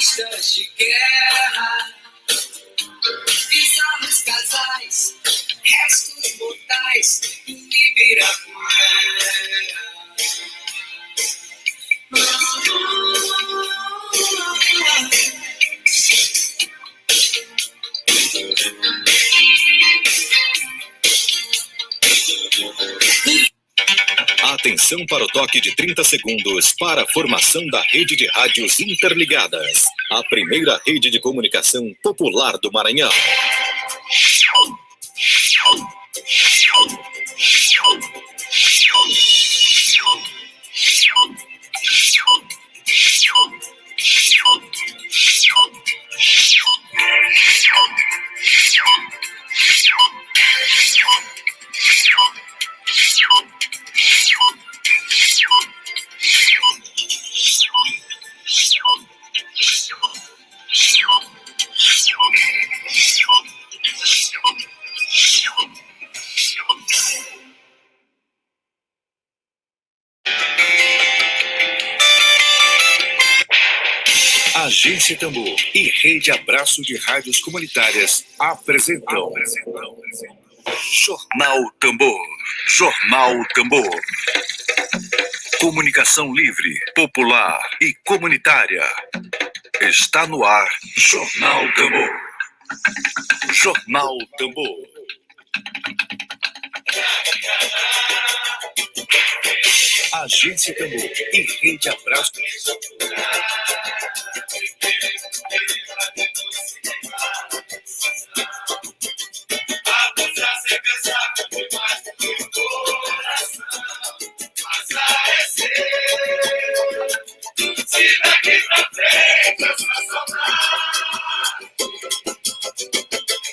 pistas de guerra, bizarros casais, restos mortais do Ibirapuera. Atenção para o toque de 30 segundos para a formação da rede de rádios interligadas, a primeira rede de comunicação popular do Maranhão. Agência Tambor e Rede Abraço de Rádios Comunitárias apresentam Jornal Tambor. Jornal Tambor. Comunicação livre, popular e comunitária. Está no ar Jornal Tambor. Jornal Tambor. Agência Tambor e Rede Abraço. Se daqui pra frente eu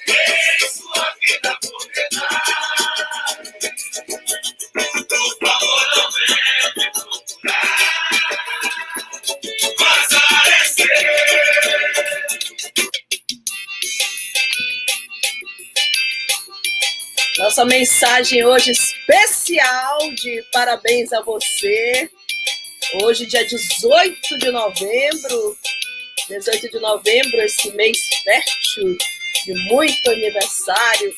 tem sua vida por verdade, o valor não vem Nossa mensagem hoje especial de parabéns a você. Hoje, dia 18 de novembro, esse mês fértil de muito aniversário.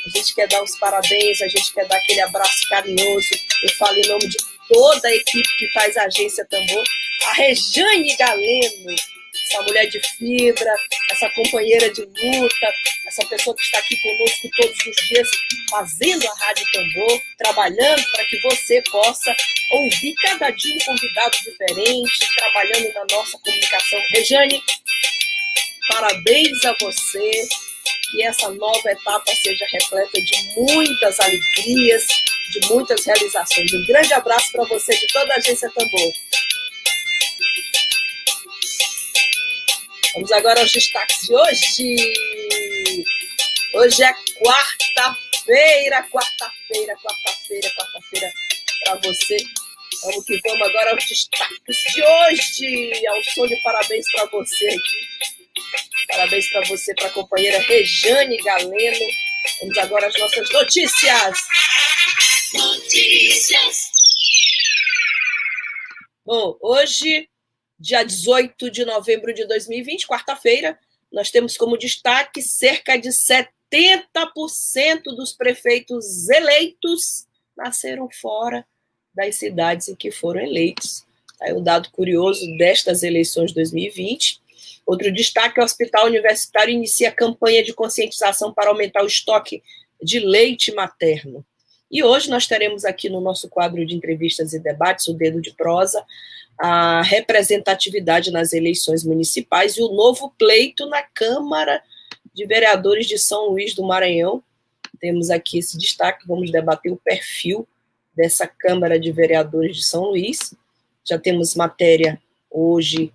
A gente quer dar os parabéns, a gente quer dar aquele abraço carinhoso. Eu falo em nome de toda a equipe que faz a Agência Tambor, a Rejane Galeno, essa mulher de fibra, essa companheira de luta, essa pessoa que está aqui conosco todos os dias, fazendo a Rádio Tambor, trabalhando para que você possa ouvir cada dia um convidado diferente, trabalhando na nossa comunicação. Rejane, parabéns a você, que essa nova etapa seja repleta de muitas alegrias, de muitas realizações. Um grande abraço para você de toda a Agência Tambor. Vamos agora aos destaques de hoje. Hoje é quarta-feira para você. Vamos que vamos agora aos destaques de hoje. Ao som de parabéns para você aqui. Parabéns para você, para a companheira Rejane Galeno. Vamos agora às nossas notícias. Bom, hoje, dia 18 de novembro de 2020, quarta-feira, nós temos como destaque cerca de 70% dos prefeitos eleitos nasceram fora das cidades em que foram eleitos. Aí um dado curioso destas eleições de 2020. Outro destaque, o Hospital Universitário inicia campanha de conscientização para aumentar o estoque de leite materno. E hoje nós teremos aqui no nosso quadro de entrevistas e debates, o Dedo de Prosa, a representatividade nas eleições municipais e o novo pleito na Câmara de Vereadores de São Luís do Maranhão. Temos aqui esse destaque, vamos debater o perfil dessa Câmara de Vereadores de São Luís. Já temos matéria hoje,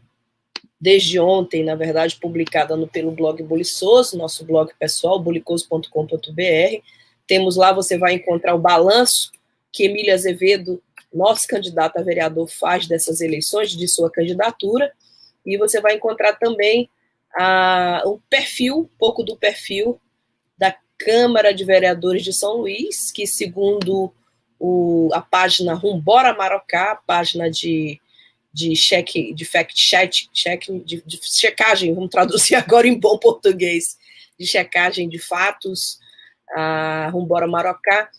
desde ontem, na verdade, publicada pelo blog Buliçoso, nosso blog pessoal, bulicoso.com.br. Temos lá, você vai encontrar o balanço que Emília Azevedo, nosso candidato a vereador, faz dessas eleições, de sua candidatura, e você vai encontrar também um pouco do perfil da Câmara de Vereadores de São Luís, que segundo a página Rumbora Marocá, a página de de fact-check, de checagem, vamos traduzir agora em bom português, de checagem de fatos, a Rumbora Marocá,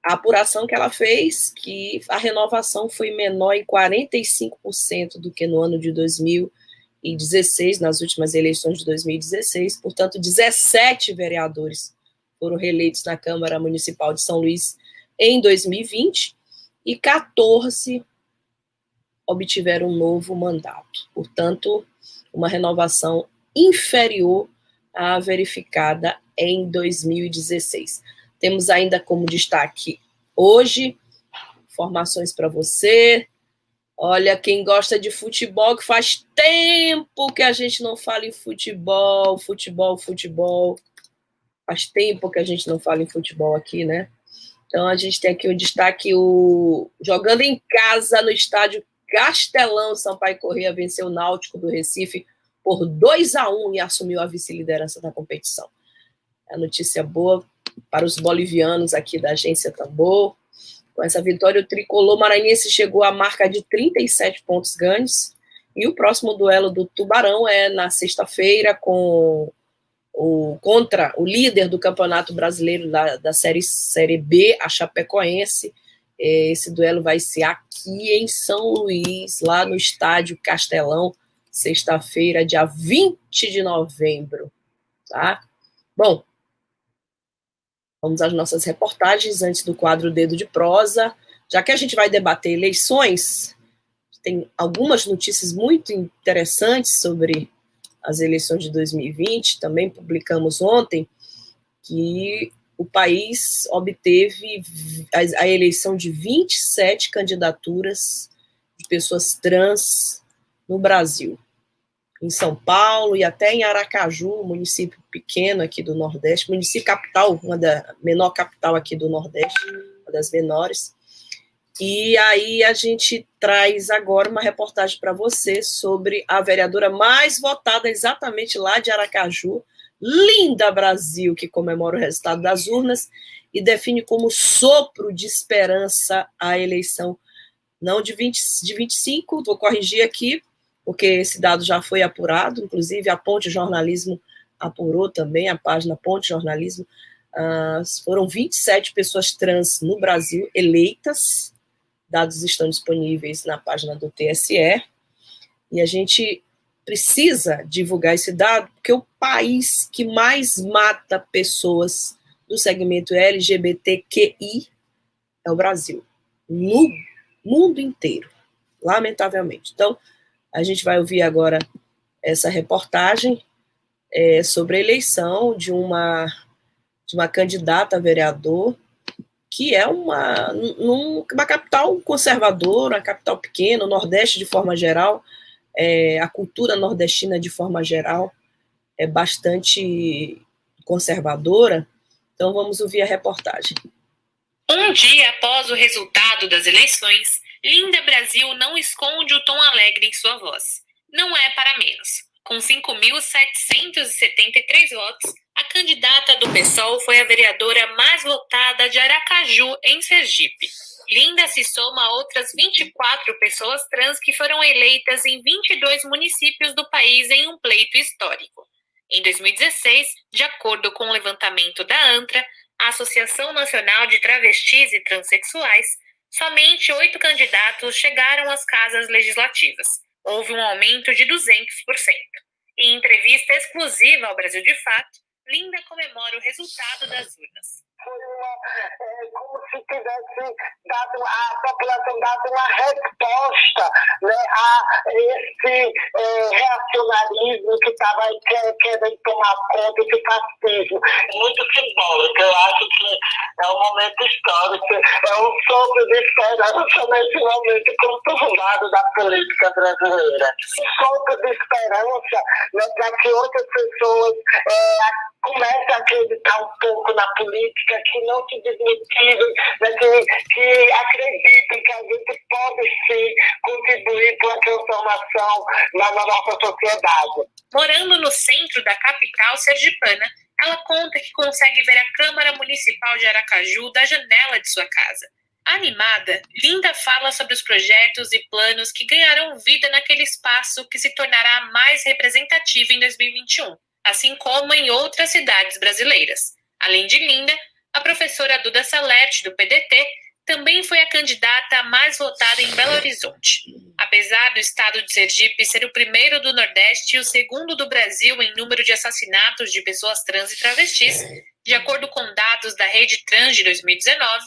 a apuração que ela fez, que a renovação foi menor em 45% do que no ano de 2016, nas últimas eleições de 2016, portanto, 17 vereadores foram reeleitos na Câmara Municipal de São Luís em 2020 e 14 obtiveram um novo mandato. Portanto, uma renovação inferior à verificada em 2016. Temos ainda como destaque hoje informações para você. Olha, quem gosta de futebol, que faz tempo que a gente não fala em futebol. Faz tempo que a gente não fala em futebol aqui, né? Então, a gente tem aqui o destaque, jogando em casa no estádio Castelão, Sampaio Corrêa venceu o Náutico do Recife por 2-1 e assumiu a vice-liderança da competição. A notícia boa para os bolivianos aqui da Agência Tambor. Com essa vitória, o tricolor maranhense chegou à marca de 37 pontos ganhos. E o próximo duelo do Tubarão é na sexta-feira contra o líder do Campeonato Brasileiro da Série B, a Chapecoense. Esse duelo vai ser aqui em São Luís, lá no Estádio Castelão, sexta-feira, dia 20 de novembro. Tá? Bom, vamos às nossas reportagens antes do quadro Dedo de Prosa. Já que a gente vai debater eleições, tem algumas notícias muito interessantes sobre as eleições de 2020. Também publicamos ontem que o país obteve a eleição de 27 candidaturas de pessoas trans no Brasil. Em São Paulo e até em Aracaju, município pequeno aqui do Nordeste, município capital, uma da menor capital aqui do Nordeste, uma das menores. E aí a gente traz agora uma reportagem para você sobre a vereadora mais votada exatamente lá de Aracaju, Linda Brasil, que comemora o resultado das urnas e define como sopro de esperança a eleição, não de 25, vou corrigir aqui, porque esse dado já foi apurado, inclusive a Ponte Jornalismo apurou também, a página Ponte Jornalismo, foram 27 pessoas trans no Brasil eleitas, dados estão disponíveis na página do TSE, e a gente precisa divulgar esse dado, porque o país que mais mata pessoas do segmento LGBTQI é o Brasil, no mundo inteiro, lamentavelmente. Então, a gente vai ouvir agora essa reportagem sobre a eleição de uma candidata a vereador, que é uma capital conservadora, uma capital pequena, o Nordeste de forma geral, a cultura nordestina de forma geral é bastante conservadora. Então vamos ouvir a reportagem. Um dia após o resultado das eleições, Linda Brasil não esconde o tom alegre em sua voz. Não é para menos. Com 5.773 votos, a candidata do PSOL foi a vereadora mais votada de Aracaju, em Sergipe. Linda se soma a outras 24 pessoas trans que foram eleitas em 22 municípios do país em um pleito histórico. Em 2016, de acordo com o levantamento da ANTRA, a Associação Nacional de Travestis e Transsexuais, somente 8 candidatos chegaram às casas legislativas. Houve um aumento de 200%. Em entrevista exclusiva ao Brasil de Fato, Linda comemora o resultado das urnas. Foi como se tivesse a população dado uma resposta, né, a esse reacionarismo que estava querendo tomar conta, esse fascismo. Muito simbólico, eu acho que é um momento histórico, é um sopro de esperança nesse momento conturbado da política brasileira. Um sopro de esperança, né, para que outras pessoas comece a acreditar um pouco na política, que não se desmotivem, né, que acreditem que a gente pode sim contribuir para a transformação na nossa sociedade. Morando no centro da capital sergipana, ela conta que consegue ver a Câmara Municipal de Aracaju da janela de sua casa. Animada, Linda fala sobre os projetos e planos que ganharão vida naquele espaço que se tornará mais representativo em 2021, assim como em outras cidades brasileiras. Além de Linda, a professora Duda Salete, do PDT, também foi a candidata mais votada em Belo Horizonte. Apesar do estado de Sergipe ser o primeiro do Nordeste e o segundo do Brasil em número de assassinatos de pessoas trans e travestis, de acordo com dados da Rede Trans de 2019,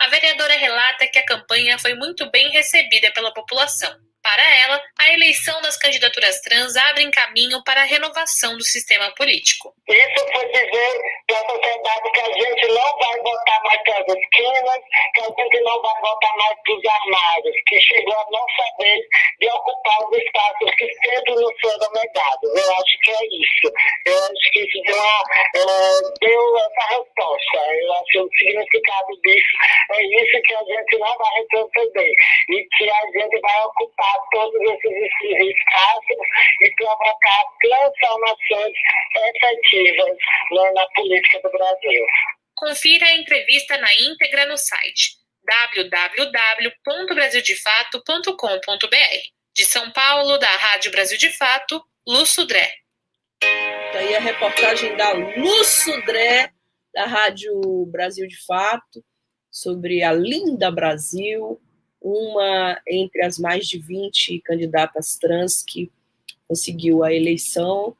a vereadora relata que a campanha foi muito bem recebida pela população. Para ela, a eleição das candidaturas trans abre caminho para a renovação do sistema político. Isso foi dizer para a sociedade que a gente não vai votar mais para as esquinas, que a gente não vai votar mais para os armários, que chegou a nossa vez de ocupar os espaços que sempre nos foram negados. Eu acho que é isso. Eu acho que isso deu essa resposta. Eu acho que o significado disso é isso, que a gente não vai retroceder e que a gente vai ocupar todos esses espaços e provocar transformações efetivas na política do Brasil. Confira a entrevista na íntegra no site www.brasildefato.com.br. De São Paulo, da Rádio Brasil de Fato, Lu Sudré. Daí a reportagem da Lu Sudré, da Rádio Brasil de Fato, sobre a Linda Brasil, uma entre as mais de 20 candidatas trans que conseguiu a eleição,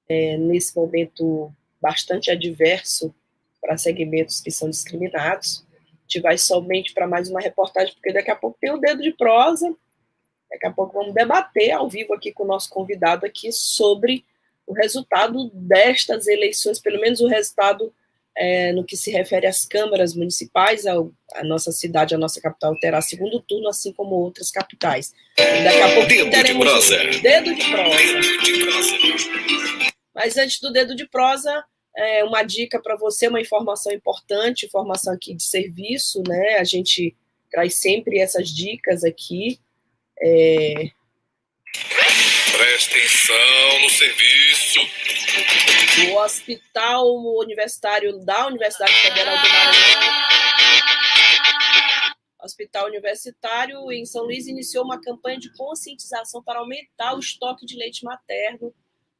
nesse momento bastante adverso para segmentos que são discriminados. A gente vai somente para mais uma reportagem, porque daqui a pouco tem o Dedo de Prosa, daqui a pouco vamos debater ao vivo aqui com o nosso convidado aqui sobre o resultado destas eleições, pelo menos o resultado no que se refere às câmaras municipais. A nossa cidade, a nossa capital, terá segundo turno, assim como outras capitais. E daqui a pouco teremos o Dedo de Prosa. Mas antes do Dedo de Prosa, uma dica para você, uma informação importante, informação aqui de serviço, né? A gente traz sempre essas dicas aqui. Presta atenção no serviço. O Hospital Universitário da Universidade Federal do Maranhão, Hospital Universitário em São Luís, iniciou uma campanha de conscientização para aumentar o estoque de leite materno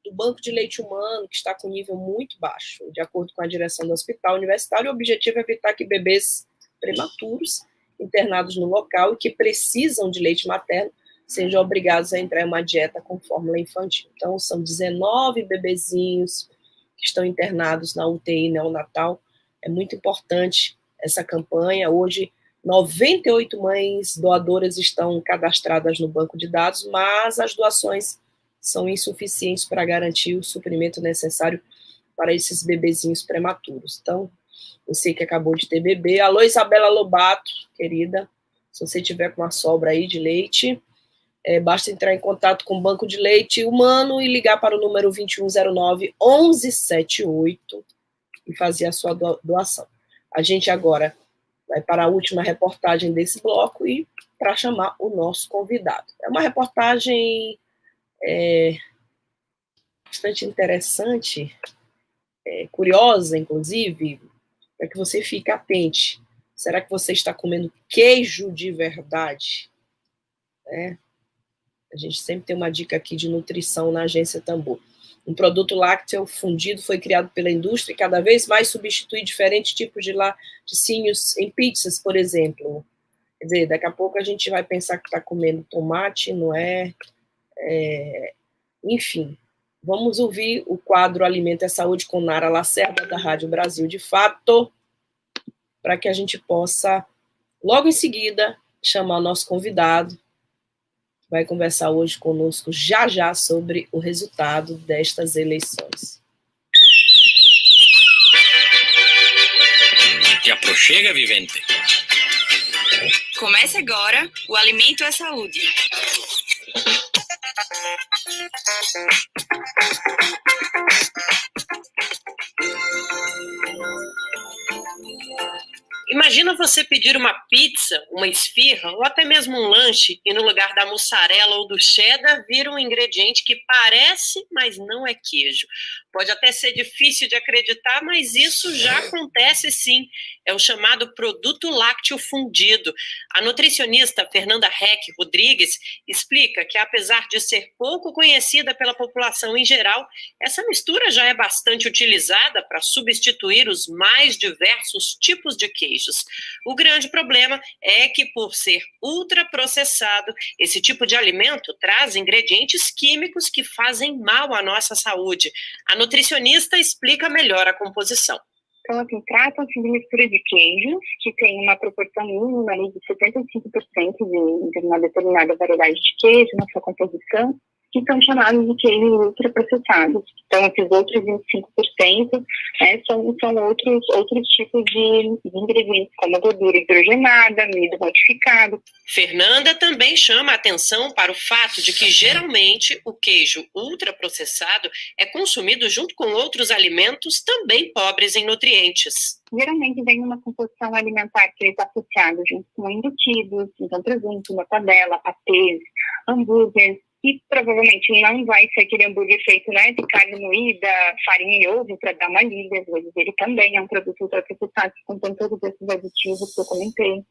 do banco de leite humano, que está com nível muito baixo. De acordo com a direção do Hospital Universitário, o objetivo é evitar que bebês prematuros internados no local e que precisam de leite materno sejam obrigados a entrar em uma dieta com fórmula infantil. Então, são 19 bebezinhos que estão internados na UTI neonatal. É muito importante essa campanha. Hoje, 98 mães doadoras estão cadastradas no banco de dados, mas as doações são insuficientes para garantir o suprimento necessário para esses bebezinhos prematuros. Então, você que acabou de ter bebê, alô Isabela Lobato, querida, se você tiver com uma sobra aí de leite, basta entrar em contato com o Banco de Leite Humano e ligar para o número 2109-1178 e fazer a sua doação. A gente agora vai para a última reportagem desse bloco e para chamar o nosso convidado. É uma reportagem bastante interessante, curiosa, inclusive, para que você fique atente. Será que você está comendo queijo de verdade? A gente sempre tem uma dica aqui de nutrição na Agência Tambor. Um produto lácteo fundido foi criado pela indústria e cada vez mais substitui diferentes tipos de laticínios em pizzas, por exemplo. Quer dizer, daqui a pouco a gente vai pensar que está comendo tomate, não é? Enfim, vamos ouvir o quadro Alimento é Saúde com Nara Lacerda, da Rádio Brasil de Fato, para que a gente possa, logo em seguida, chamar o nosso convidado, vai conversar hoje conosco já sobre o resultado destas eleições. Te aproxega, vivente. Comece agora o Alimento é Saúde. Imagina você pedir uma pizza, uma esfirra ou até mesmo um lanche e no lugar da mussarela ou do cheddar vir um ingrediente que parece, mas não é queijo. Pode até ser difícil de acreditar, mas isso já acontece sim. É o chamado produto lácteo fundido. A nutricionista Fernanda Heck Rodrigues explica que, apesar de ser pouco conhecida pela população em geral, essa mistura já é bastante utilizada para substituir os mais diversos tipos de queijos. O grande problema é que, por ser ultraprocessado, esse tipo de alimento traz ingredientes químicos que fazem mal à nossa saúde. A nutricionista explica melhor a composição. Então, assim, tratam-se de mistura de queijos, que tem uma proporção mínima ali de 75% de uma determinada variedade de queijo na sua composição, que são chamados de queijos ultraprocessados. Então, esses outros 25% são outros tipos de ingredientes, como gordura hidrogenada, amido modificado. Fernanda também chama a atenção para o fato de que, geralmente, o queijo ultraprocessado é consumido junto com outros alimentos também pobres em nutrientes. Geralmente vem uma composição alimentar que está associada junto com embutidos, então presunto, mortadela, patês, hambúrguer, e provavelmente não vai ser aquele hambúrguer feito, de carne moída, farinha e ovo para dar uma liga. Às vezes ele também é um produto ultraprocessado que contém todos esses aditivos que eu comentei.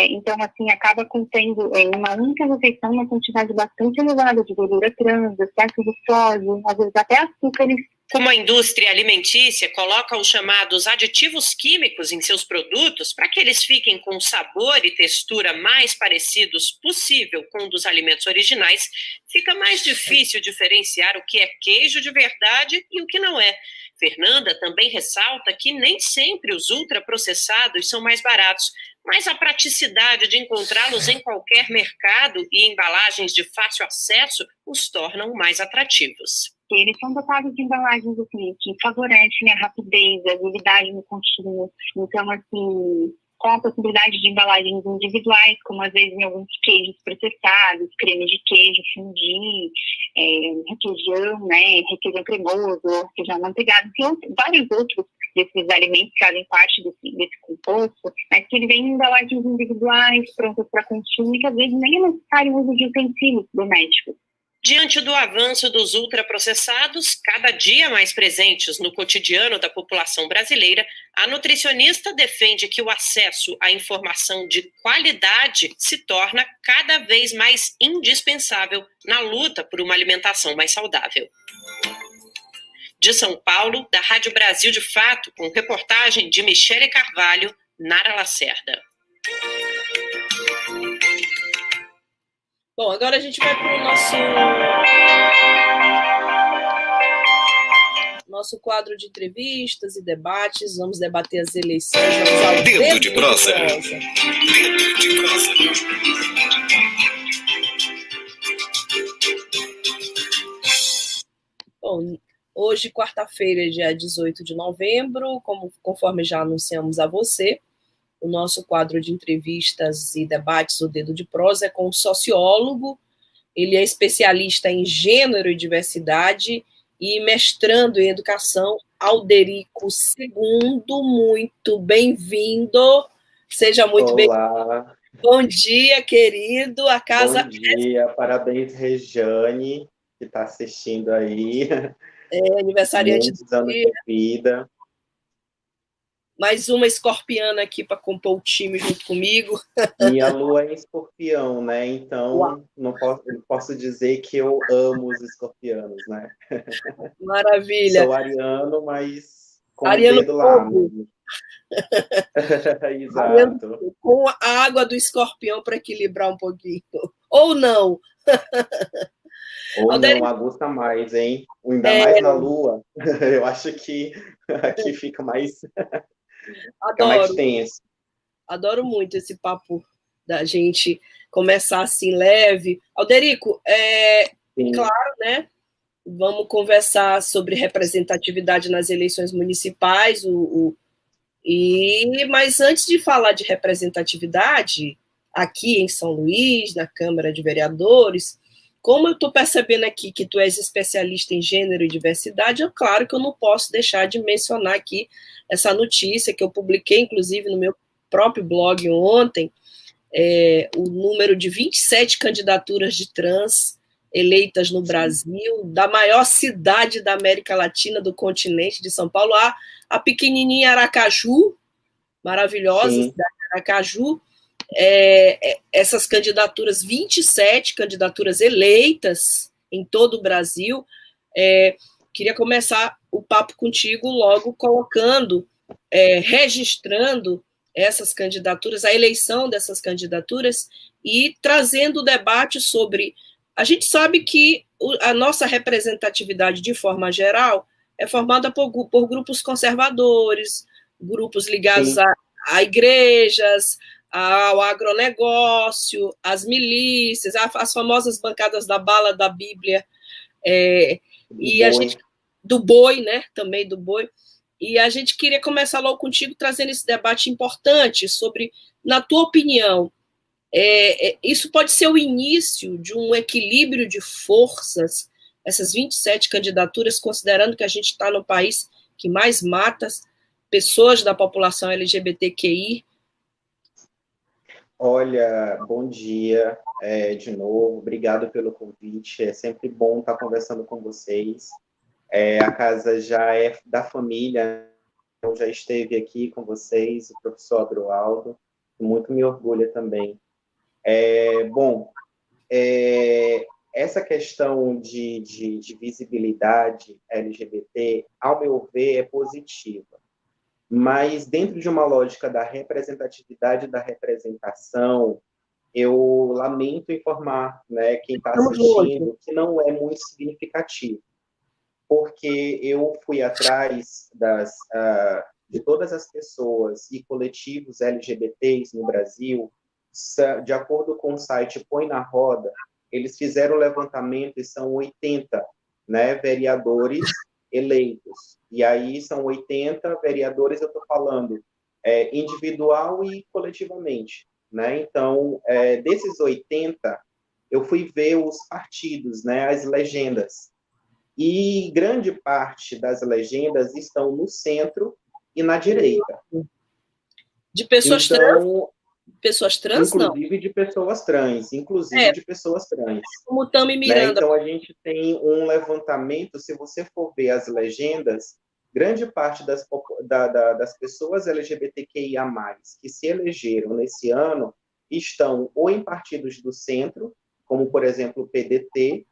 Então, assim, acaba contendo em uma única refeição uma quantidade bastante elevada de gordura trans, excesso de sódio, às vezes até açúcares. Como a indústria alimentícia coloca os chamados aditivos químicos em seus produtos para que eles fiquem com sabor e textura mais parecidos possível com o dos alimentos originais, fica mais difícil diferenciar o que é queijo de verdade e o que não é. Fernanda também ressalta que nem sempre os ultraprocessados são mais baratos, mas a praticidade de encontrá-los em qualquer mercado e embalagens de fácil acesso os tornam mais atrativos. Eles são dotados de embalagens assim, que favorecem a rapidez, a agilidade no consumo. Então, assim, com a possibilidade de embalagens individuais, como às vezes em alguns queijos processados, creme de queijo, fundir, requeijão, requeijão cremoso, requeijão amanteigado, tem vários outros desses alimentos que fazem parte desse composto, mas que ele vem em embalagens individuais, prontas para consumo, e que às vezes nem é necessário o uso de utensílios domésticos. Diante do avanço dos ultraprocessados, cada dia mais presentes no cotidiano da população brasileira, a nutricionista defende que o acesso à informação de qualidade se torna cada vez mais indispensável na luta por uma alimentação mais saudável. De São Paulo, da Rádio Brasil de Fato, com reportagem de Michele Carvalho, Nara Lacerda. Bom, agora a gente vai para o nosso quadro de entrevistas e debates. Vamos debater as eleições. Vamos ao Dedo de prosa. Dedo de prosa. Bom, hoje, quarta-feira, dia 18 de novembro, conforme já anunciamos a você, o nosso quadro de entrevistas e debates, o Dedo de Prosa, é com um sociólogo. Ele é especialista em gênero e diversidade e mestrando em educação, Alderico II. Muito bem-vindo. Seja muito bem-vindo. Olá. Bom dia, querido. A casa... Bom dia, parabéns, Rejane, que está assistindo aí. Aniversariante Muitos anos de vida. Mais uma escorpiana aqui para compor o time junto comigo. Minha lua é em escorpião, né? Então, não posso dizer que eu amo os escorpianos, né? Maravilha. Sou ariano, mas com ariano o dedo lá. Exato. Ariano, com a água do escorpião para equilibrar um pouquinho. Ou não. Ou não, agusta mais, hein? Ainda mais na lua. Eu acho que aqui fica mais... Adoro. Adoro muito esse papo da gente começar assim leve. Alderico, claro, né? Vamos conversar sobre representatividade nas eleições municipais. Mas antes de falar de representatividade, aqui em São Luís, na Câmara de Vereadores, como eu estou percebendo aqui que tu és especialista em gênero e diversidade, é claro que eu não posso deixar de mencionar aqui essa notícia que eu publiquei, inclusive, no meu próprio blog ontem, o número de 27 candidaturas de trans eleitas no Brasil, da maior cidade da América Latina, do continente de São Paulo, a pequenininha Aracaju, maravilhosa Sim. cidade de Aracaju, essas candidaturas, 27 candidaturas eleitas em todo o Brasil. Queria começar o papo contigo logo colocando, registrando essas candidaturas, a eleição dessas candidaturas e trazendo o debate sobre... A gente sabe que a nossa representatividade, de forma geral, é formada por grupos conservadores, grupos ligados a igrejas, ao agronegócio, às milícias, as famosas bancadas da bala da Bíblia, e a gente, do boi, né? Também do boi. E a gente queria começar logo contigo trazendo esse debate importante sobre, na tua opinião, isso pode ser o início de um equilíbrio de forças, essas 27 candidaturas, considerando que a gente está no país que mais mata pessoas da população LGBTQI? Olha, bom dia de novo, obrigado pelo convite, é sempre bom estar conversando com vocês. A casa já é da família, eu já esteve aqui com vocês, o professor Adroaldo, muito me orgulha também. Essa questão de visibilidade LGBT, ao meu ver, é positiva. Mas dentro de uma lógica da representatividade da representação, eu lamento informar, né, quem está assistindo que não é muito significativo, porque eu fui atrás de todas as pessoas e coletivos LGBTs no Brasil. De acordo com o site Põe na Roda, eles fizeram o levantamento e são 80, né, vereadores eleitos. E aí são 80 vereadores, eu estou falando individual e coletivamente, né? Então, desses 80, eu fui ver os partidos, né, as legendas. E grande parte das legendas estão no centro e na direita. De pessoas trans? Pessoas trans, inclusive não? De pessoas trans, inclusive de pessoas trans. Como Tami Miranda. Né? Então, a gente tem um levantamento, se você for ver as legendas, grande parte das pessoas LGBTQIA+, que se elegeram nesse ano, estão ou em partidos do centro, como, por exemplo, o PDT,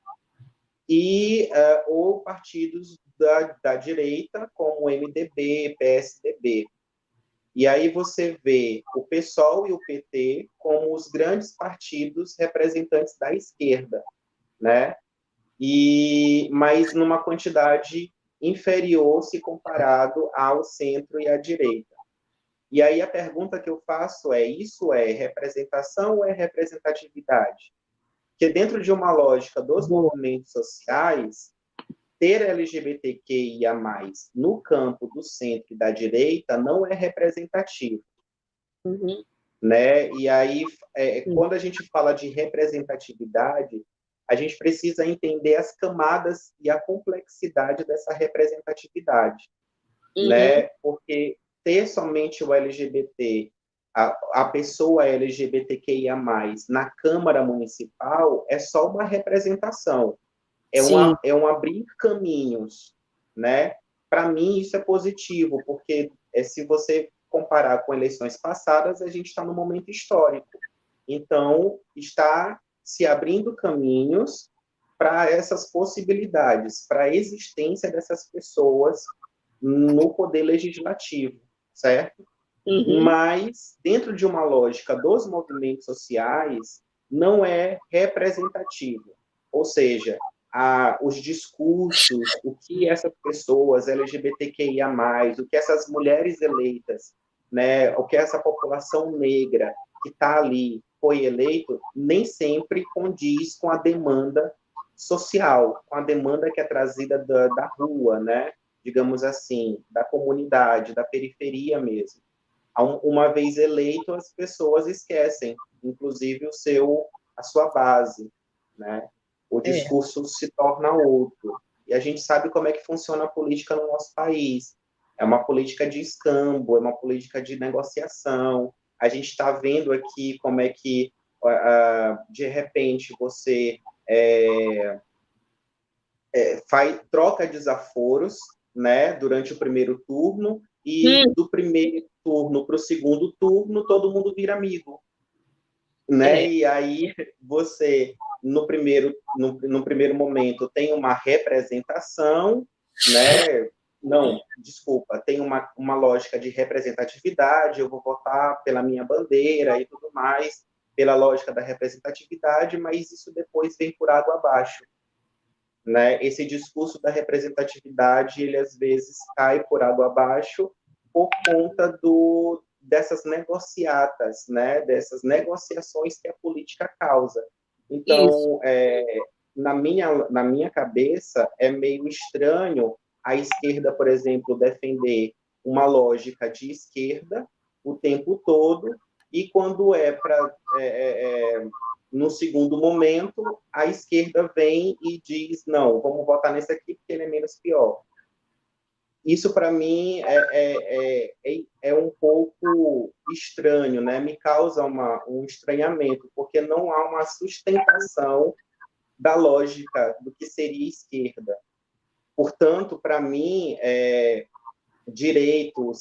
ou partidos da direita, como o MDB, PSDB. E aí você vê o PSOL e o PT como os grandes partidos representantes da esquerda, né? Mas numa quantidade inferior se comparado ao centro e à direita. E aí a pergunta que eu faço isso é representação ou é representatividade? Porque dentro de uma lógica dos movimentos sociais, ter LGBTQIA+, no campo do centro e da direita não é representativo. Uhum. Né? E aí, quando a gente fala de representatividade, a gente precisa entender as camadas e a complexidade dessa representatividade. Uhum. Né? Porque ter somente o LGBT, a pessoa LGBTQIA+, na Câmara Municipal, é só uma representação. É um abrir caminhos, né? Para mim, isso é positivo, porque se você comparar com eleições passadas, a gente está num momento histórico. Então, está se abrindo caminhos para essas possibilidades, para a existência dessas pessoas no poder legislativo, certo? Uhum. Mas, dentro de uma lógica dos movimentos sociais, não é representativo. Ou seja, os discursos, o que essas pessoas LGBTQIA+, o que essas mulheres eleitas, né, o que essa população negra que está ali foi eleito, nem sempre condiz com a demanda social, com a demanda que é trazida da rua, né, digamos assim, da comunidade, da periferia mesmo. Uma vez eleito, as pessoas esquecem, inclusive a sua base, né? O discurso se torna outro. E a gente sabe como é que funciona a política no nosso país. É uma política de escambo, é uma política de negociação. A gente está vendo aqui como é que, de repente, você troca desaforos, né, durante o primeiro turno, e do primeiro turno para o segundo turno, todo mundo vira amigo. Né? E aí você, no primeiro momento, tem uma representação, né? Não, desculpa, tem uma lógica de representatividade, eu vou votar pela minha bandeira e tudo mais, pela lógica da representatividade, mas isso depois vem por água abaixo. Né? Esse discurso da representatividade, ele às vezes cai por água abaixo por conta dessas negociatas, né? Dessas negociações que a política causa. Então, na minha cabeça, é meio estranho a esquerda, por exemplo, defender uma lógica de esquerda o tempo todo, e quando no segundo momento, a esquerda vem e diz, não, vamos votar nesse aqui porque ele é menos pior. Isso, para mim, é um pouco estranho, né? Me causa um estranhamento, porque não há uma sustentação da lógica do que seria esquerda. Portanto, para mim, direito,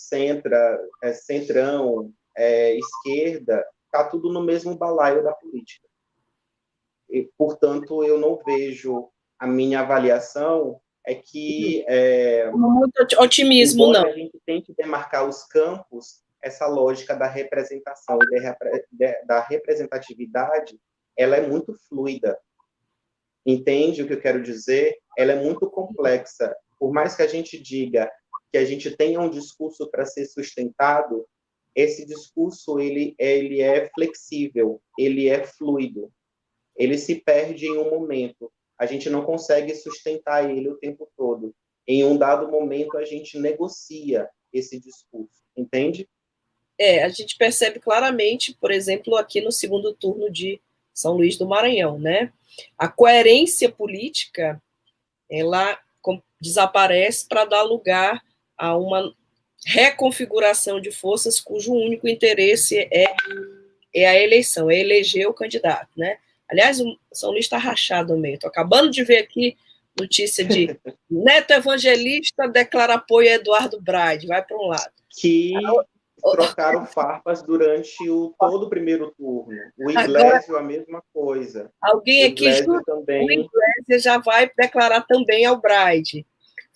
centrão, esquerda, está tudo no mesmo balaio da política. E, portanto, eu não vejo, a minha avaliação é que... muito otimismo, embora não. A gente tente demarcar os campos, essa lógica da representação e da representatividade, ela é muito fluida. Entende o que eu quero dizer? Ela é muito complexa. Por mais que a gente diga que a gente tenha um discurso para ser sustentado, esse discurso ele é flexível, ele é fluido. Ele se perde em um momento. A gente não consegue sustentar ele o tempo todo. Em um dado momento, a gente negocia esse discurso. Entende? A gente percebe claramente, por exemplo, aqui no segundo turno de São Luís do Maranhão, né? A coerência política, ela desaparece para dar lugar a uma reconfiguração de forças cujo único interesse é a eleição, é eleger o candidato, né? Aliás, o São Luís está rachado no meio. Estou acabando de ver aqui notícia de Neto Evangelista declara apoio a Eduardo Braide, vai para um lado. Que trocaram farpas durante todo o primeiro turno. O Iglesias, a mesma coisa. Alguém aqui jura também. O Iglesias já vai declarar também ao Braide.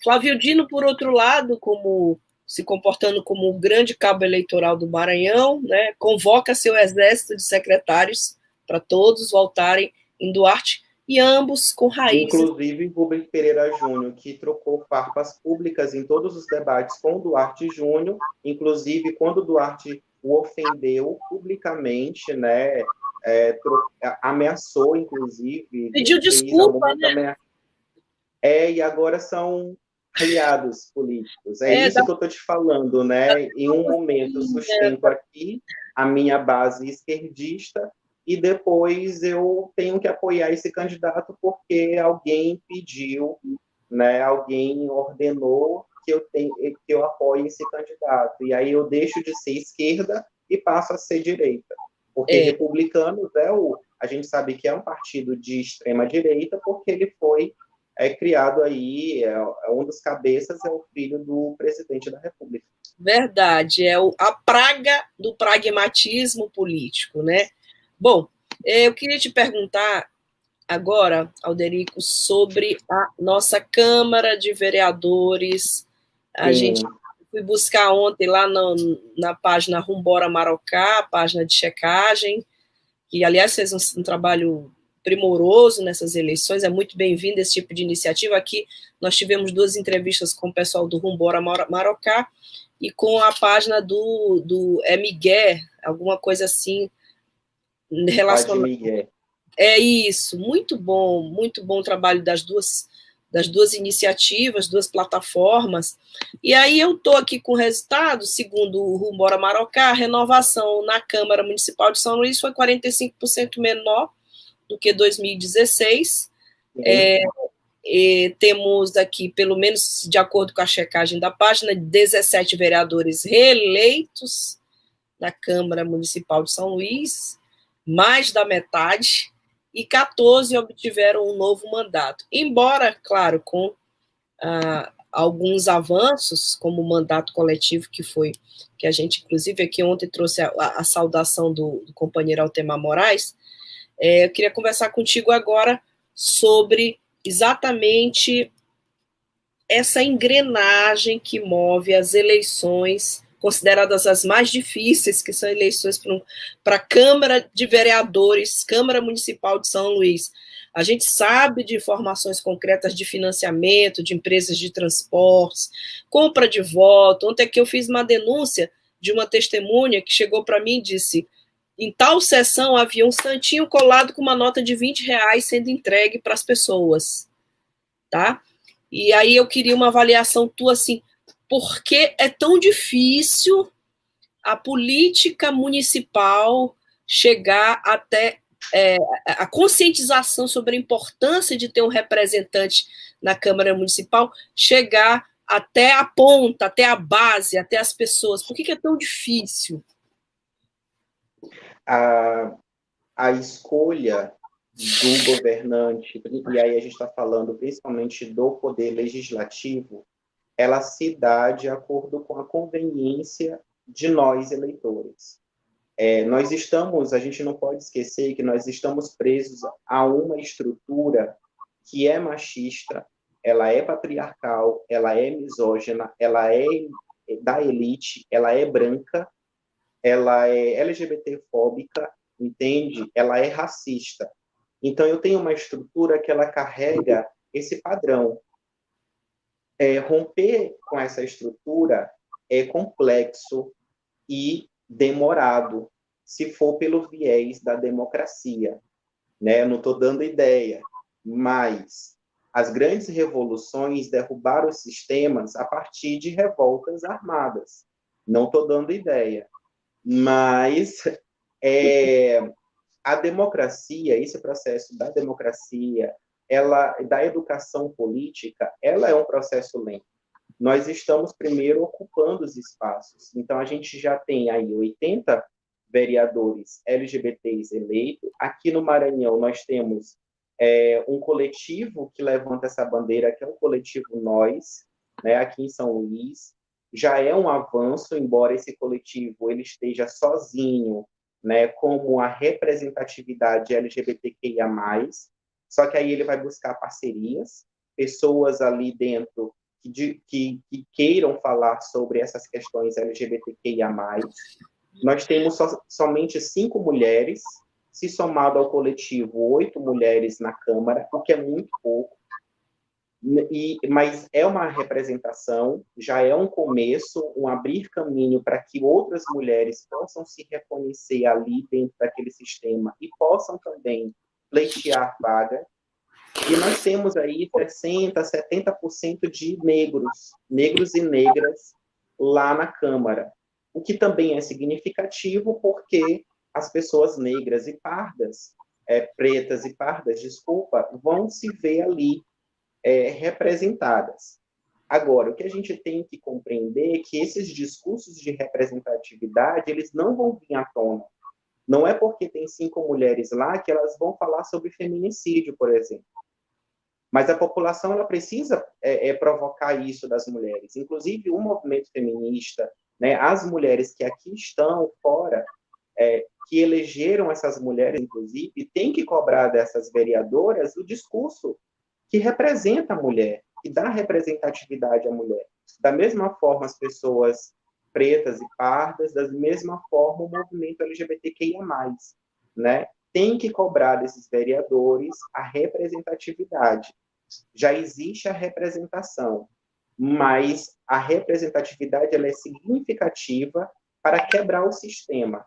Flávio Dino, por outro lado, se comportando como o grande cabo eleitoral do Maranhão, né, convoca seu exército de secretários para todos voltarem em Duarte, e ambos com raízes... Inclusive Rubens Pereira Júnior, que trocou farpas públicas em todos os debates com o Duarte Júnior, inclusive quando o Duarte o ofendeu publicamente, né, ameaçou, inclusive... Pediu desculpa, né? E agora são aliados políticos. Isso que eu estou te falando, né? Em um momento eu sustento aqui a minha base esquerdista, e depois eu tenho que apoiar esse candidato porque alguém pediu, né, alguém ordenou que eu apoie esse candidato. E aí eu deixo de ser esquerda e passo a ser direita. Porque republicanos, a gente sabe que é um partido de extrema-direita porque ele foi criado aí, um dos cabeças é o filho do presidente da República. Verdade, a praga do pragmatismo político, né? Bom, eu queria te perguntar agora, Alderico, sobre a nossa Câmara de Vereadores. A gente foi buscar ontem lá na página Rumbora Marocá, a página de checagem, que, aliás, fez um trabalho primoroso nessas eleições, é muito bem-vindo esse tipo de iniciativa. Aqui nós tivemos 2 entrevistas com o pessoal do Rumbora Marocá e com a página do Miguel, alguma coisa assim, relacionado. Isso, muito bom o trabalho das duas iniciativas, 2 plataformas. E aí eu estou aqui com o resultado, segundo o Rumbora Marocá, a renovação na Câmara Municipal de São Luís foi 45% menor do que 2016. Temos aqui, pelo menos de acordo com a checagem da página, 17 vereadores reeleitos na Câmara Municipal de São Luís, mais da metade, e 14 obtiveram um novo mandato. Embora, claro, com alguns avanços, como o mandato coletivo, que a gente, inclusive, aqui ontem trouxe a saudação do companheiro Altemar Moraes, eu queria conversar contigo agora sobre exatamente essa engrenagem que move as eleições, consideradas as mais difíceis, que são eleições para a Câmara de Vereadores, Câmara Municipal de São Luís. A gente sabe de informações concretas de financiamento, de empresas de transportes, compra de voto. Ontem aqui eu fiz uma denúncia de uma testemunha que chegou para mim e disse: em tal sessão havia um santinho colado com uma nota de R$20 sendo entregue para as pessoas, tá? E aí eu queria uma avaliação tua, assim, por que é tão difícil a política municipal chegar até a conscientização sobre a importância de ter um representante na Câmara Municipal, chegar até a ponta, até a base, até as pessoas? Por que é tão difícil? A escolha do governante, e aí a gente está falando principalmente do poder legislativo, ela se dá de acordo com a conveniência de nós, eleitores. A gente não pode esquecer que nós estamos presos a uma estrutura que é machista, ela é patriarcal, ela é misógina, ela é da elite, ela é branca, ela é LGBT-fóbica, entende? Ela é racista. Então, eu tenho uma estrutura que ela carrega esse padrão. Romper com essa estrutura é complexo e demorado, se for pelo viés da democracia, né? Eu não estou dando ideia, mas as grandes revoluções derrubaram os sistemas a partir de revoltas armadas. Não estou dando ideia, mas a democracia, esse processo da democracia, da educação política, ela é um processo lento. Nós estamos primeiro ocupando os espaços. Então, a gente já tem aí 80 vereadores LGBTs eleitos. Aqui no Maranhão, nós temos um coletivo que levanta essa bandeira, que é o coletivo Nós, né, aqui em São Luís. Já é um avanço, embora esse coletivo ele esteja sozinho, né, como a representatividade LGBTQIA+, só que aí ele vai buscar parcerias, pessoas ali dentro que queiram falar sobre essas questões LGBTQIA+. Nós temos somente 5 mulheres, se somado ao coletivo 8 mulheres na Câmara, o que é muito pouco, mas é uma representação, já é um começo, um abrir caminho para que outras mulheres possam se reconhecer ali dentro daquele sistema e possam também pleitear vaga. E nós temos aí 60%, 70% de negros e negras lá na Câmara, o que também é significativo porque as pessoas negras e pardas, pretas e pardas, desculpa, vão se ver ali representadas. Agora, o que a gente tem que compreender é que esses discursos de representatividade, eles não vão vir à tona. Não é porque tem 5 mulheres lá que elas vão falar sobre feminicídio, por exemplo. Mas a população ela precisa provocar isso das mulheres. Inclusive, o movimento feminista, né, as mulheres que aqui estão fora, que elegeram essas mulheres, inclusive, têm que cobrar dessas vereadoras o discurso que representa a mulher, que dá representatividade à mulher. Da mesma forma, as pessoas pretas e pardas, da mesma forma, o movimento LGBTQIA+, né? Tem que cobrar desses vereadores a representatividade. Já existe a representação, mas a representatividade ela é significativa para quebrar o sistema.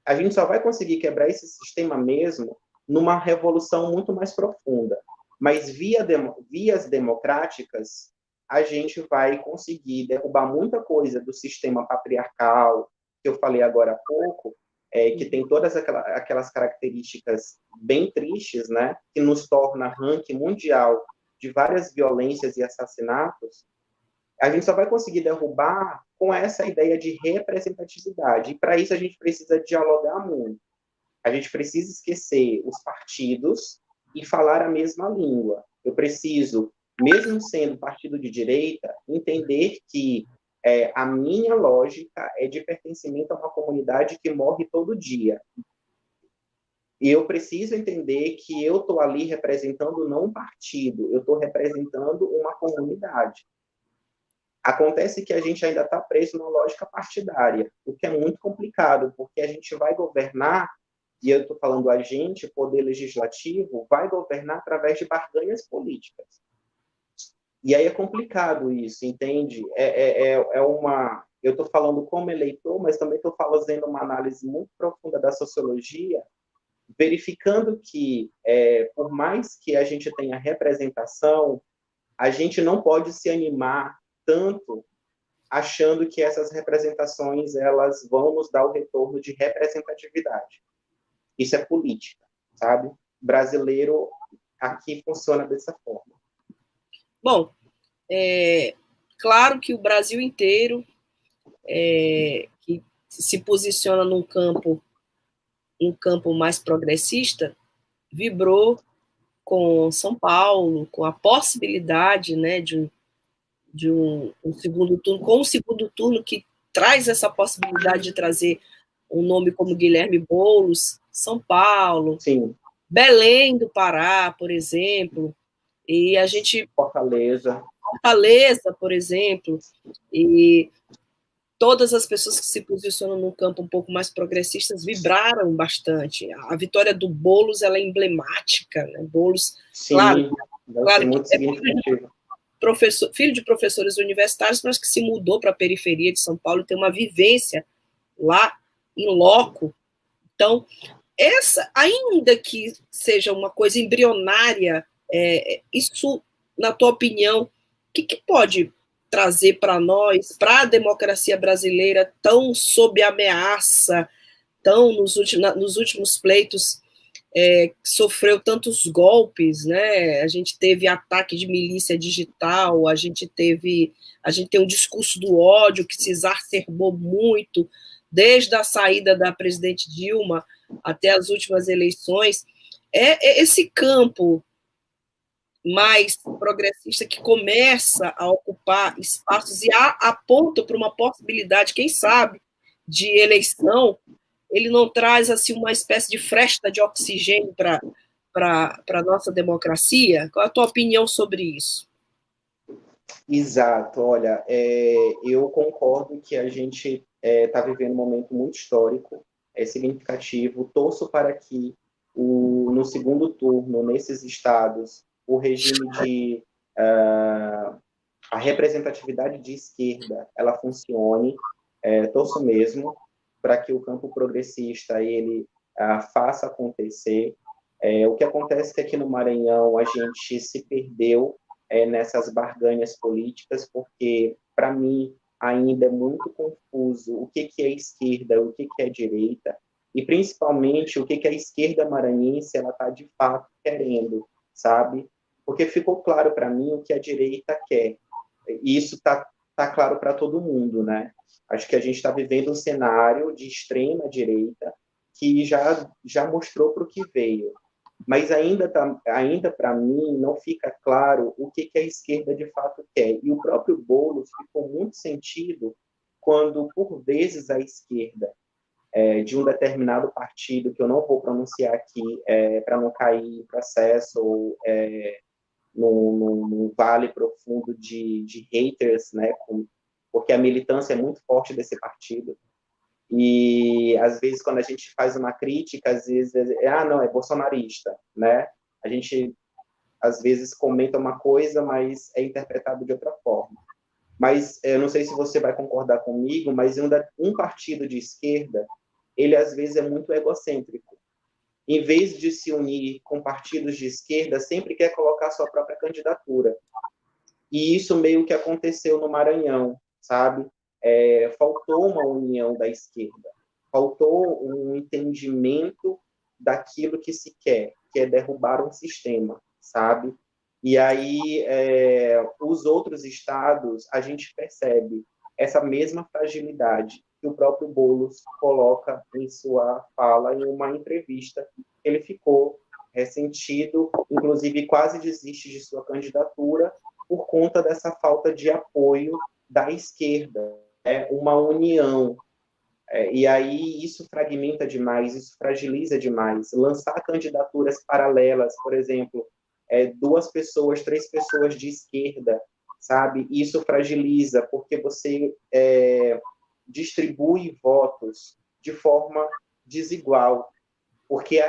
A gente só vai conseguir quebrar esse sistema mesmo numa revolução muito mais profunda. Mas vias democráticas, a gente vai conseguir derrubar muita coisa do sistema patriarcal, que eu falei agora há pouco, que tem todas aquelas características bem tristes, né, que nos torna ranking mundial de várias violências e assassinatos. A gente só vai conseguir derrubar com essa ideia de representatividade. E, para isso, a gente precisa dialogar muito. A gente precisa esquecer os partidos e falar a mesma língua. Eu preciso, mesmo sendo partido de direita, entender que a minha lógica é de pertencimento a uma comunidade que morre todo dia. E eu preciso entender que eu estou ali representando não um partido, eu estou representando uma comunidade. Acontece que a gente ainda está preso na lógica partidária, o que é muito complicado, porque a gente vai governar, e eu estou falando a gente, poder legislativo, vai governar através de barganhas políticas. E aí é complicado isso, entende? Eu estou falando como eleitor, mas também estou fazendo uma análise muito profunda da sociologia, verificando que, por mais que a gente tenha representação, a gente não pode se animar tanto achando que essas representações elas vão nos dar o retorno de representatividade. Isso é política, sabe? Brasileiro aqui funciona dessa forma. Bom, claro que o Brasil inteiro que se posiciona num campo mais progressista vibrou com São Paulo, com a possibilidade, né, de um segundo turno, com um segundo turno que traz essa possibilidade de trazer um nome como Guilherme Boulos, São Paulo, Sim. Belém do Pará, por exemplo, e a gente... Fortaleza, por exemplo, e todas as pessoas que se posicionam num campo um pouco mais progressistas vibraram bastante. A vitória do Boulos, ela é emblemática, né? Boulos, sim, claro muito significativo. Filho de professores universitários, mas que se mudou para a periferia de São Paulo e tem uma vivência lá em loco. Então, ainda que seja uma coisa embrionária, isso, na tua opinião, o que pode trazer para nós, para a democracia brasileira tão sob ameaça, tão nos últimos pleitos, sofreu tantos golpes, né? A gente teve ataque de milícia digital, a gente tem um discurso do ódio que se exacerbou muito, desde a saída da presidente Dilma até as últimas eleições. Esse campo mais progressista que começa a ocupar espaços e aponta para uma possibilidade, quem sabe, de eleição, ele não traz assim uma espécie de fresta de oxigênio para a nossa democracia? Qual é a tua opinião sobre isso? Exato, olha, eu concordo que a gente está vivendo um momento muito histórico, significativo. Torço para que no segundo turno, nesses estados, o regime de a representatividade de esquerda ela funcione. Torço mesmo para que o campo progressista ele faça acontecer. O que acontece é que aqui no Maranhão a gente se perdeu nessas barganhas políticas, porque, para mim, ainda é muito confuso o que é esquerda, o que é direita, e, principalmente, o que a esquerda maranhense está, de fato, querendo, sabe? Porque ficou claro para mim o que a direita quer, e isso está claro para todo mundo, né? Acho que a gente está vivendo um cenário de extrema direita que já mostrou para o que veio. Mas ainda para mim, não fica claro o que a esquerda de fato quer. E o próprio Boulos ficou muito sentido quando, por vezes, a esquerda de um determinado partido, que eu não vou pronunciar aqui para não cair em processo ou num vale profundo de haters, né, porque a militância é muito forte desse partido. E, às vezes, quando a gente faz uma crítica, às vezes, não, é bolsonarista, né? A gente, às vezes, comenta uma coisa, mas é interpretado de outra forma. Mas, eu não sei se você vai concordar comigo, mas um partido de esquerda, ele, às vezes, é muito egocêntrico. Em vez de se unir com partidos de esquerda, sempre quer colocar sua própria candidatura. E isso meio que aconteceu no Maranhão, sabe? Faltou uma união da esquerda, faltou um entendimento daquilo que se quer, que é derrubar um sistema, sabe? E aí, os outros estados, a gente percebe essa mesma fragilidade. que o próprio Boulos coloca em sua fala, em uma entrevista. Ele ficou ressentido, inclusive quase desiste de sua candidatura por conta dessa falta de apoio da esquerda, uma união. E aí isso fragmenta demais, isso fragiliza demais. Lançar candidaturas paralelas, por exemplo, 2 pessoas, 3 pessoas de esquerda, sabe? Isso fragiliza, porque você distribui votos de forma desigual. Porque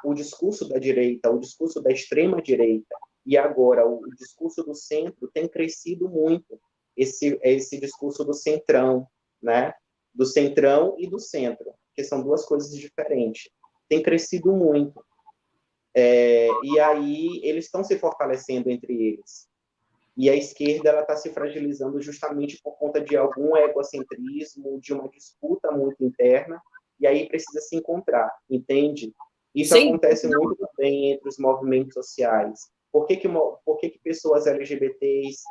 o discurso da direita, o discurso da extrema-direita, e agora o discurso do centro tem crescido muito, esse discurso do centrão, né? Do centrão e do centro, que são 2 coisas diferentes. Tem crescido muito. E aí eles estão se fortalecendo entre eles. E a esquerda está se fragilizando justamente por conta de algum egocentrismo, de uma disputa muito interna, e aí precisa se encontrar, entende? Isso Sim. Acontece muito também entre os movimentos sociais. Por que pessoas LGBTs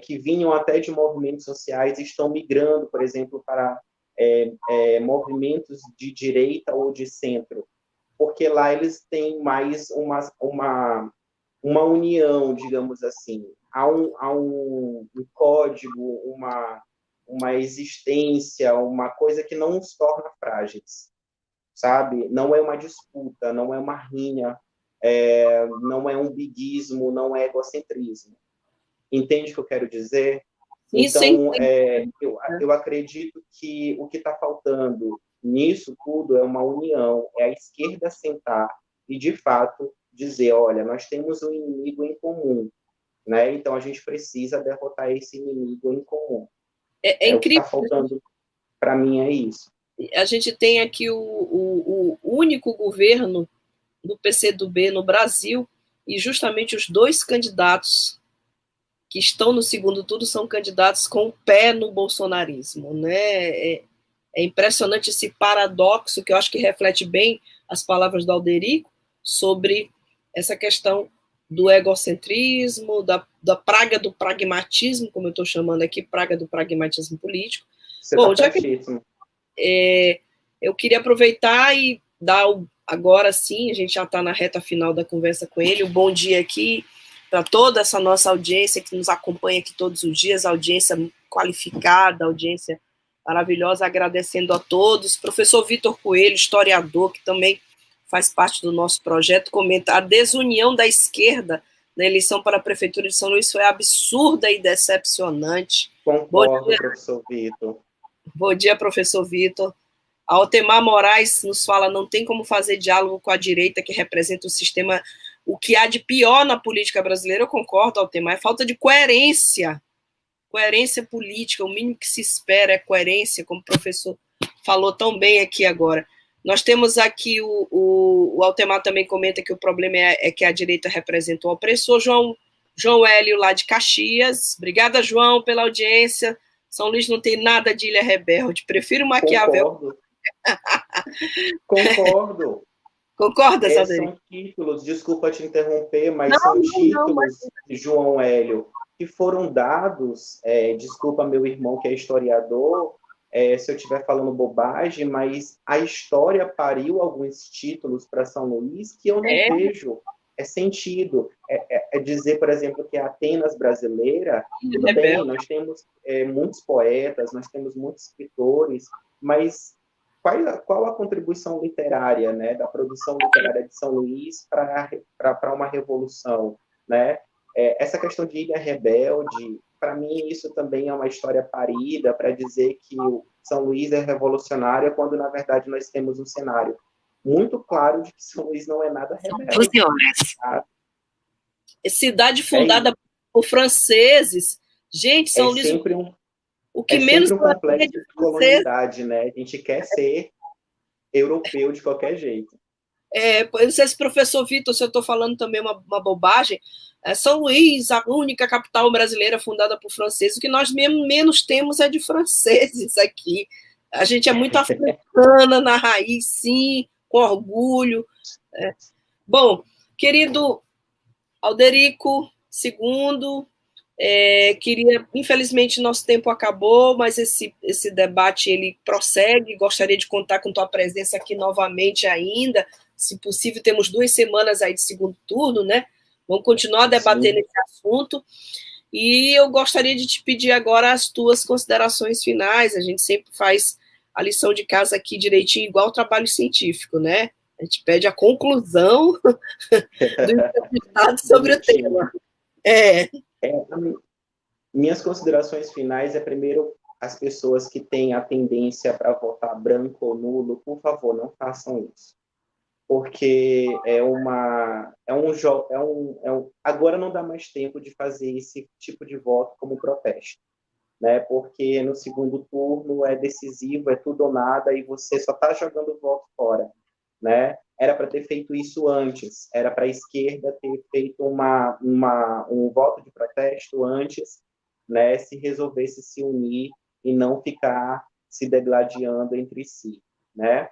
que vinham até de movimentos sociais estão migrando, por exemplo, para movimentos de direita ou de centro? Porque lá eles têm mais uma união, digamos assim. Há um código, uma existência, uma coisa que não os torna frágeis, sabe? Não é uma disputa, não é uma rinha, não é um biguismo, não é egocentrismo. Entende o que eu quero dizer? Então, eu acredito que o que está faltando nisso tudo é uma união, é a esquerda sentar e, de fato, dizer, olha, nós temos um inimigo em comum, né? Então a gente precisa derrotar esse inimigo em comum. É incrível. O que está faltando, para mim, é isso. A gente tem aqui o único governo do PCdoB no Brasil, e justamente os 2 candidatos que estão no segundo turno são candidatos com o pé no bolsonarismo, né? É impressionante esse paradoxo, que eu acho que reflete bem as palavras do Alderico sobre essa questão do egocentrismo, da praga do pragmatismo, como eu estou chamando aqui, praga do pragmatismo político. Bom, já que eu queria aproveitar e dar agora sim, a gente já está na reta final da conversa com ele, um bom dia aqui para toda essa nossa audiência que nos acompanha aqui todos os dias, audiência qualificada, audiência maravilhosa, agradecendo a todos. Professor Vitor Coelho, historiador, que também faz parte do nosso projeto, comenta: a desunião da esquerda na eleição para a Prefeitura de São Luís foi absurda e decepcionante. Concordo, professor Vitor. Bom dia, professor Vitor. A Altemar Moraes nos fala: não tem como fazer diálogo com a direita, que representa o sistema, o que há de pior na política brasileira. Eu concordo, Altemar, é falta de coerência política, o mínimo que se espera é coerência, como o professor falou tão bem aqui agora. Nós temos aqui, o Altemar também comenta que o problema é que a direita representa o opressor. João Hélio, lá de Caxias. Obrigada, João, pela audiência. São Luís não tem nada de Ilha Rebelde. Prefiro Maquiavel. Concordo. Concorda, Saldanha? São títulos, desculpa te interromper, mas são títulos, João Hélio, que foram dados, desculpa meu irmão que é historiador, se eu estiver falando bobagem, mas a história pariu alguns títulos para São Luís que eu não vejo sentido. É dizer, por exemplo, que a Atenas brasileira, tudo bem, nós temos muitos poetas, nós temos muitos escritores, mas qual a contribuição literária, né, da produção literária de São Luís para uma revolução, né? Essa questão de Ilha Rebelde, para mim, isso também é uma história parida para dizer que o São Luís é revolucionária, quando, na verdade, nós temos um cenário muito claro de que São Luís não é nada rebelde. 12 horas. Tá? Cidade fundada por franceses. Gente, São Luís... O que menos sempre um complexo de colonialidade, né? A gente quer ser europeu de qualquer jeito. Não sei se professor Vitor, se eu estou falando também uma bobagem. São Luís, a única capital brasileira fundada por franceses. O que nós menos temos é de franceses aqui. A gente é muito africana na raiz, sim, com orgulho. Bom, querido Alderico II, Infelizmente, nosso tempo acabou, mas esse debate ele prossegue. Gostaria de contar com tua presença aqui novamente ainda. Se possível, temos 2 semanas aí de segundo turno, né? Vamos continuar debatendo esse assunto. E eu gostaria de te pedir agora as tuas considerações finais. A gente sempre faz a lição de casa aqui direitinho, igual o trabalho científico, né? A gente pede a conclusão do entrevistado sobre o tema. Minhas considerações finais primeiro, as pessoas que têm a tendência para votar branco ou nulo, por favor, não façam isso. Porque agora não dá mais tempo de fazer esse tipo de voto como protesto, né? Porque no segundo turno é decisivo, é tudo ou nada, e você só está jogando o voto fora, né? Era para ter feito isso antes, era para a esquerda ter feito um voto de protesto antes, né? Se resolvesse se unir e não ficar se degladiando entre si, né?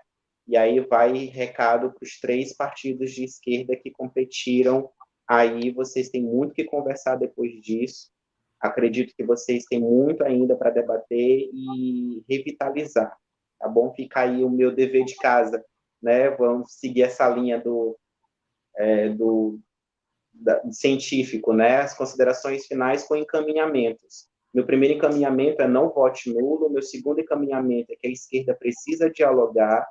E aí vai recado para os 3 partidos de esquerda que competiram. Aí vocês têm muito que conversar depois disso. Acredito que vocês têm muito ainda para debater e revitalizar, tá bom? Fica aí o meu dever de casa, né? Vamos seguir essa linha do científico, né? As considerações finais com encaminhamentos. Meu primeiro encaminhamento é não vote nulo. Meu segundo encaminhamento é que a esquerda precisa dialogar.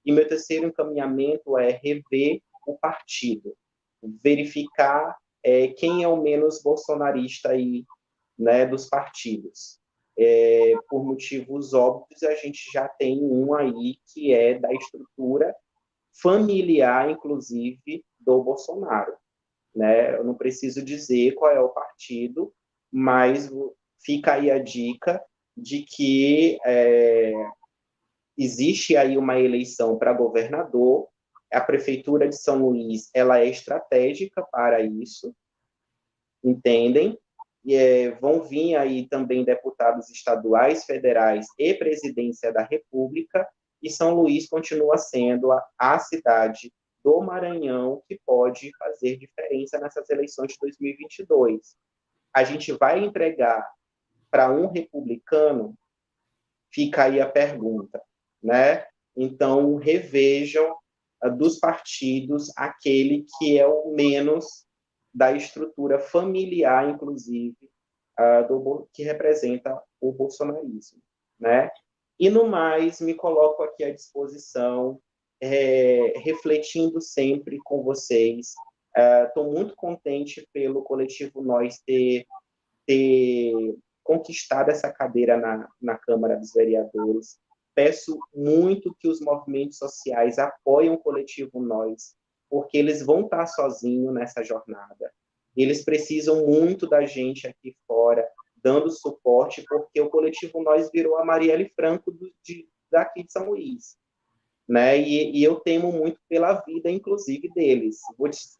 E meu terceiro encaminhamento é rever o partido, verificar quem é o menos bolsonarista aí, né, dos partidos. Por motivos óbvios, a gente já tem um aí que é da estrutura familiar, inclusive, do Bolsonaro, né? Eu não preciso dizer qual é o partido, mas fica aí a dica de que existe aí uma eleição para governador, a Prefeitura de São Luís ela é estratégica para isso, entendem? Vão vir aí também deputados estaduais, federais e presidência da República, e São Luís continua sendo a cidade do Maranhão que pode fazer diferença nessas eleições de 2022. A gente vai entregar para um republicano? Fica aí a pergunta, né? Então, revejam dos partidos aquele que é o menos da estrutura familiar, inclusive, que representa o bolsonarismo, né? E, no mais, me coloco aqui à disposição, refletindo sempre com vocês. Estou muito contente pelo Coletivo Nós ter conquistado essa cadeira na Câmara dos Vereadores. Peço muito que os movimentos sociais apoiem o Coletivo Nós, porque eles vão estar sozinhos nessa jornada. Eles precisam muito da gente aqui fora, dando suporte, porque o Coletivo Nós virou a Marielle Franco daqui de São Luís, né? E eu temo muito pela vida, inclusive, deles.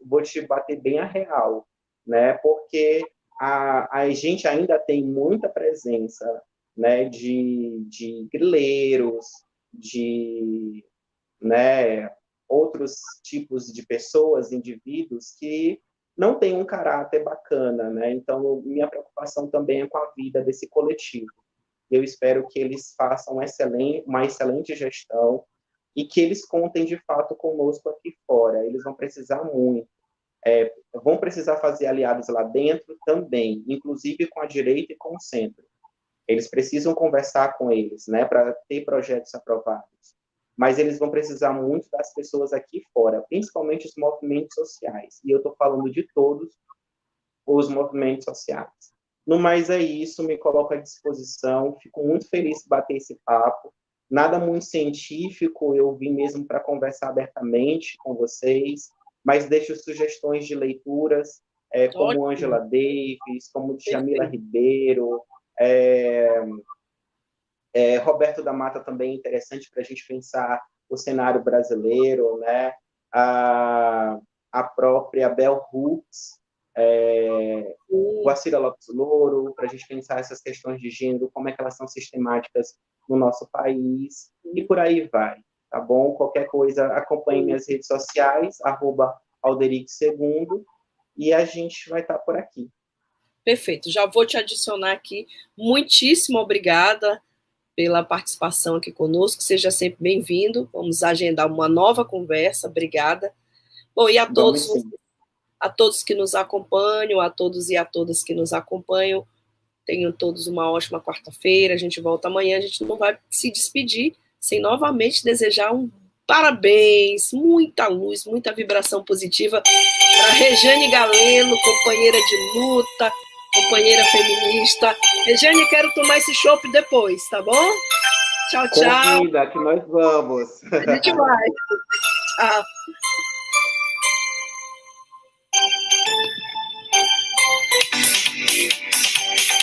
Vou te bater bem a real, né? Porque a gente ainda tem muita presença, né, de grileiros, né, outros tipos de pessoas, indivíduos que não têm um caráter bacana, né? Então, minha preocupação também é com a vida desse coletivo. Eu espero que eles façam uma excelente gestão e que eles contem, de fato, conosco aqui fora. Eles vão precisar muito. Vão precisar fazer aliados lá dentro também, inclusive com a direita e com o centro. Eles precisam conversar com eles, né, para ter projetos aprovados. Mas eles vão precisar muito das pessoas aqui fora, principalmente os movimentos sociais. E eu estou falando de todos os movimentos sociais. No mais é isso, me coloco à disposição. Fico muito feliz de bater esse papo. Nada muito científico, eu vim mesmo para conversar abertamente com vocês, mas deixo sugestões de leituras, como Angela Davis, como Djamila Ribeiro, Roberto da Mata também é interessante para a gente pensar o cenário brasileiro, né? A própria Bell Hooks, Guacira Lopes Louro, para a gente pensar essas questões de gênero, como é que elas são sistemáticas no nosso país, e por aí vai, tá bom? Qualquer coisa, acompanhe minhas redes sociais, @Alderic2, e a gente vai estar por aqui. Perfeito, já vou te adicionar aqui. Muitíssimo obrigada pela participação aqui conosco, seja sempre bem-vindo. Vamos agendar uma nova conversa, obrigada. Bom, e a todos que nos acompanham, a todos e a todas que nos acompanham, tenham todos uma ótima quarta-feira, a gente volta amanhã, a gente não vai se despedir sem novamente desejar um parabéns, muita luz, muita vibração positiva para Rejane Galeno, companheira de luta, companheira feminista. Rejane, quero tomar esse chopp depois, tá bom? Tchau, tchau. Convida, que nós vamos. A gente vai. Tchau.